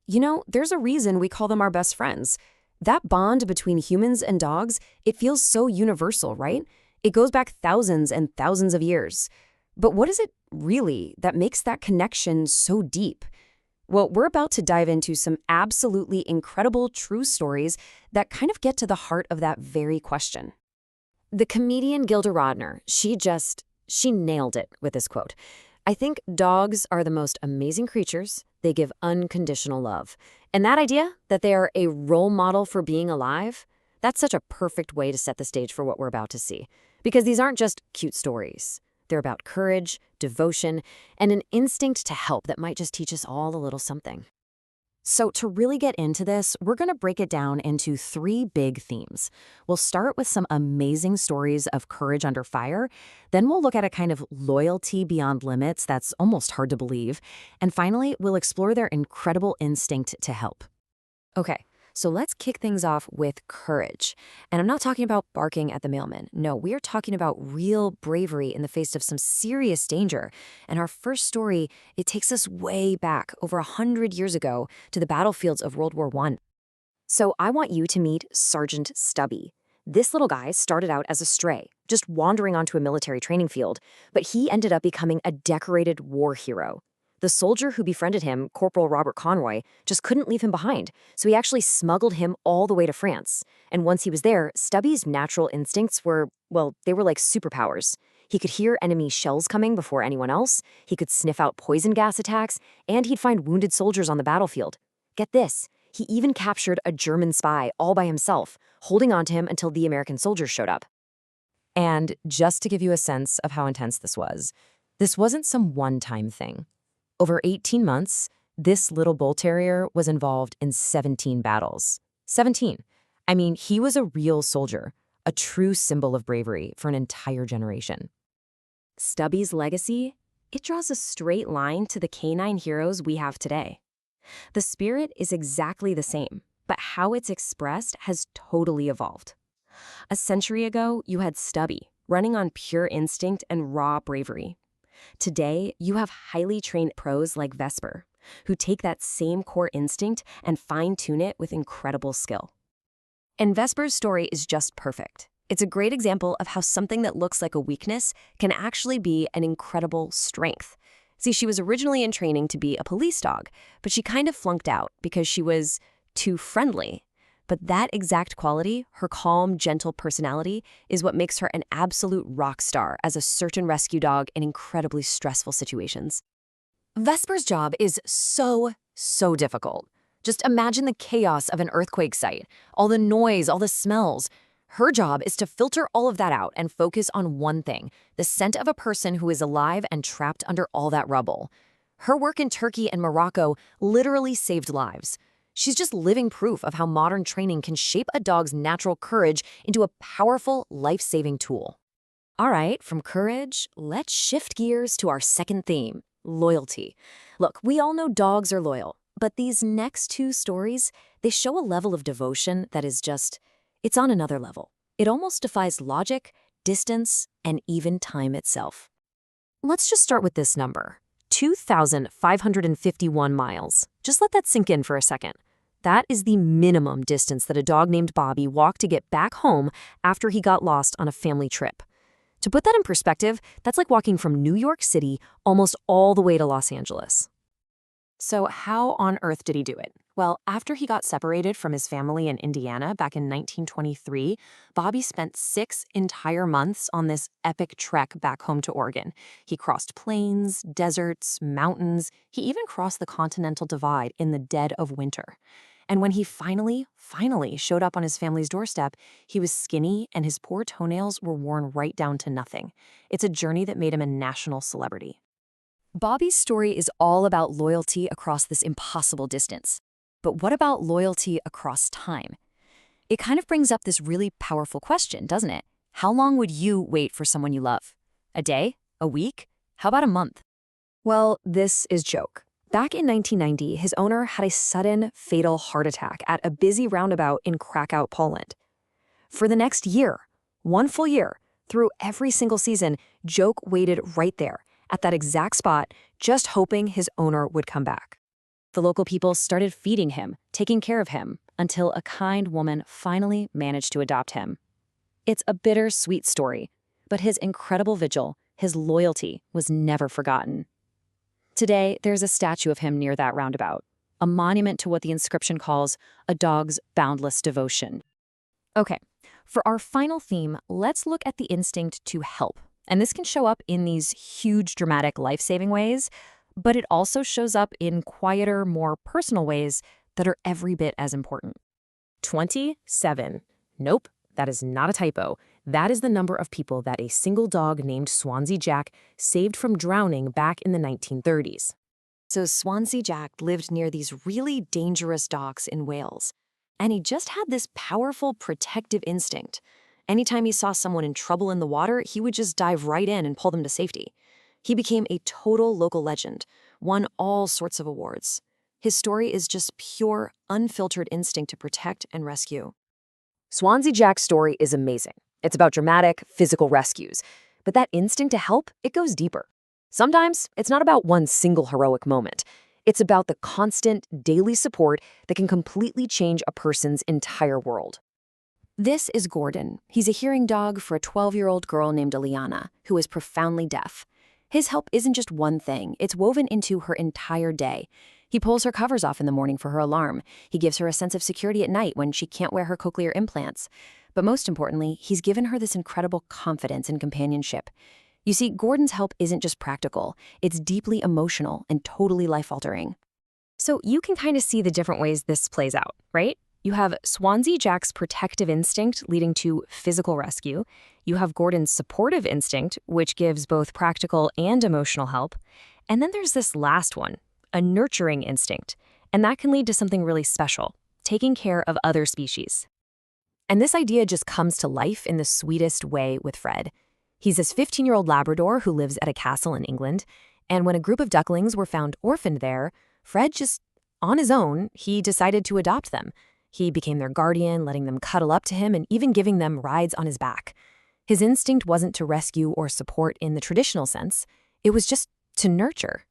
There's a reason we call them our best friends. That bond between humans and dogs, it feels so universal, right? It goes back thousands and thousands of years. But what is it really that makes that connection so deep? Well, we're about to dive into some absolutely incredible true stories that kind of get to the heart of that very question. The comedian Gilda Radner, she nailed it with this quote. I think dogs are the most amazing creatures. They give unconditional love. And that idea that they are a role model for being alive, that's such a perfect way to set the stage for what we're about to see. Because these aren't just cute stories. They're about courage, devotion, and an instinct to help that might just teach us all a little something. So to really get into this, we're going to break it down into three big themes. We'll start with some amazing stories of courage under fire. Then we'll look at a kind of loyalty beyond limits that's almost hard to believe. And finally, we'll explore their incredible instinct to help. Okay, so let's kick things off with courage. And I'm not talking about barking at the mailman. No, we are talking about real bravery in the face of some serious danger. And our first story, it takes us way back, over 100 years ago, to the battlefields of World War I. So I want you to meet Sergeant Stubby. This little guy started out as a stray, just wandering onto a military training field, but he ended up becoming a decorated war hero. The soldier who befriended him, Corporal Robert Conroy, just couldn't leave him behind, so he actually smuggled him all the way to France. And once he was there, Stubby's natural instincts were, well, they were like superpowers. He could hear enemy shells coming before anyone else, he could sniff out poison gas attacks, and he'd find wounded soldiers on the battlefield. Get this, he even captured a German spy all by himself, holding on to him until the American soldiers showed up. And just to give you a sense of how intense this wasn't some one-time thing. Over 18 months, this little bull terrier was involved in 17 battles. 17. I mean, he was a real soldier, a true symbol of bravery for an entire generation. Stubby's legacy, it draws a straight line to the canine heroes we have today. The spirit is exactly the same, but how it's expressed has totally evolved. A century ago, you had Stubby, running on pure instinct and raw bravery. Today, you have highly trained pros like Vesper, who take that same core instinct and fine-tune it with incredible skill. And Vesper's story is just perfect. It's a great example of how something that looks like a weakness can actually be an incredible strength. See, she was originally in training to be a police dog, but she kind of flunked out because she was too friendly. But that exact quality, her calm, gentle personality, is what makes her an absolute rock star as a search and rescue dog in incredibly stressful situations. Vesper's job is so difficult. Just imagine the chaos of an earthquake site, all the noise, all the smells. Her job is to filter all of that out and focus on one thing, the scent of a person who is alive and trapped under all that rubble. Her work in Turkey and Morocco literally saved lives. She's just living proof of how modern training can shape a dog's natural courage into a powerful, life-saving tool. All right, from courage, let's shift gears to our second theme, loyalty. Look, we all know dogs are loyal, but these next two stories, they show a level of devotion that is just, it's on another level. It almost defies logic, distance, and even time itself. Let's just start with this number, 2,551 miles. Just let that sink in for a second. That is the minimum distance that a dog named Bobby walked to get back home after he got lost on a family trip. To put that in perspective, that's like walking from New York City almost all the way to Los Angeles. So how on earth did he do it? Well, after he got separated from his family in Indiana back in 1923, Bobby spent 6 entire months on this epic trek back home to Oregon. He crossed plains, deserts, mountains. He even crossed the Continental Divide in the dead of winter. And when he finally showed up on his family's doorstep, he was skinny and his poor toenails were worn right down to nothing. It's a journey that made him a national celebrity. Bobby's story is all about loyalty across this impossible distance. But what about loyalty across time? It kind of brings up this really powerful question, doesn't it? How long would you wait for someone you love? A day? A week? How about a month? Well, this is joke. Back in 1990, his owner had a sudden, fatal heart attack at a busy roundabout in Krakow, Poland. For the next year, 1 full year, through every single season, Joke waited right there, at that exact spot, just hoping his owner would come back. The local people started feeding him, taking care of him, until a kind woman finally managed to adopt him. It's a bittersweet story, but his incredible vigil, his loyalty, was never forgotten. Today, there's a statue of him near that roundabout, a monument to what the inscription calls a dog's boundless devotion. Okay, for our final theme, let's look at the instinct to help. And this can show up in these huge, dramatic, life-saving ways, but it also shows up in quieter, more personal ways that are every bit as important. 27. Nope, that is not a typo. That is the number of people that a single dog named Swansea Jack saved from drowning back in the 1930s. So Swansea Jack lived near these really dangerous docks in Wales, and he just had this powerful protective instinct. Anytime he saw someone in trouble in the water, he would just dive right in and pull them to safety. He became a total local legend, won all sorts of awards. His story is just pure, unfiltered instinct to protect and rescue. Swansea Jack's story is amazing. It's about dramatic, physical rescues. But that instinct to help, it goes deeper. Sometimes it's not about one single heroic moment. It's about the constant, daily support that can completely change a person's entire world. This is Gordon. He's a hearing dog for a 12-year-old girl named Eliana, who is profoundly deaf. His help isn't just one thing, it's woven into her entire day. He pulls her covers off in the morning for her alarm. He gives her a sense of security at night when she can't wear her cochlear implants. But most importantly, he's given her this incredible confidence and companionship. You see, Gordon's help isn't just practical, it's deeply emotional and totally life-altering. So you can kind of see the different ways this plays out, right? You have Swansea Jack's protective instinct leading to physical rescue. You have Gordon's supportive instinct, which gives both practical and emotional help. And then there's this last one, a nurturing instinct. And that can lead to something really special, taking care of other species. And this idea just comes to life in the sweetest way with Fred. He's this 15-year-old Labrador who lives at a castle in England. And when a group of ducklings were found orphaned there, Fred just, on his own, he decided to adopt them. He became their guardian, letting them cuddle up to him and even giving them rides on his back. His instinct wasn't to rescue or support in the traditional sense. It was just to nurture.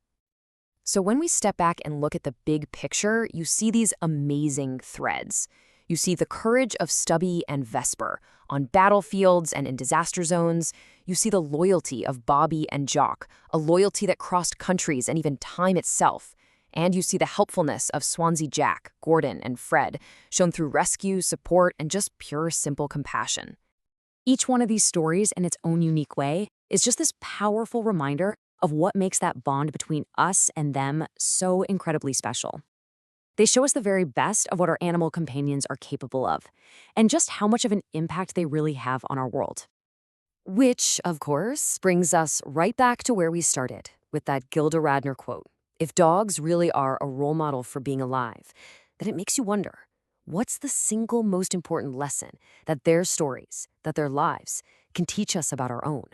So when we step back and look at the big picture, you see these amazing threads. You see the courage of Stubby and Vesper on battlefields and in disaster zones. You see the loyalty of Bobby and Jock, a loyalty that crossed countries and even time itself. And you see the helpfulness of Swansea Jack, Gordon, and Fred, shown through rescue, support, and just pure, simple compassion. Each one of these stories, in its own unique way, is just this powerful reminder of what makes that bond between us and them so incredibly special. They show us the very best of what our animal companions are capable of, and just how much of an impact they really have on our world. Which, of course, brings us right back to where we started, with that Gilda Radner quote. If dogs really are a role model for being alive, then it makes you wonder, what's the single most important lesson that their stories, that their lives, can teach us about our own?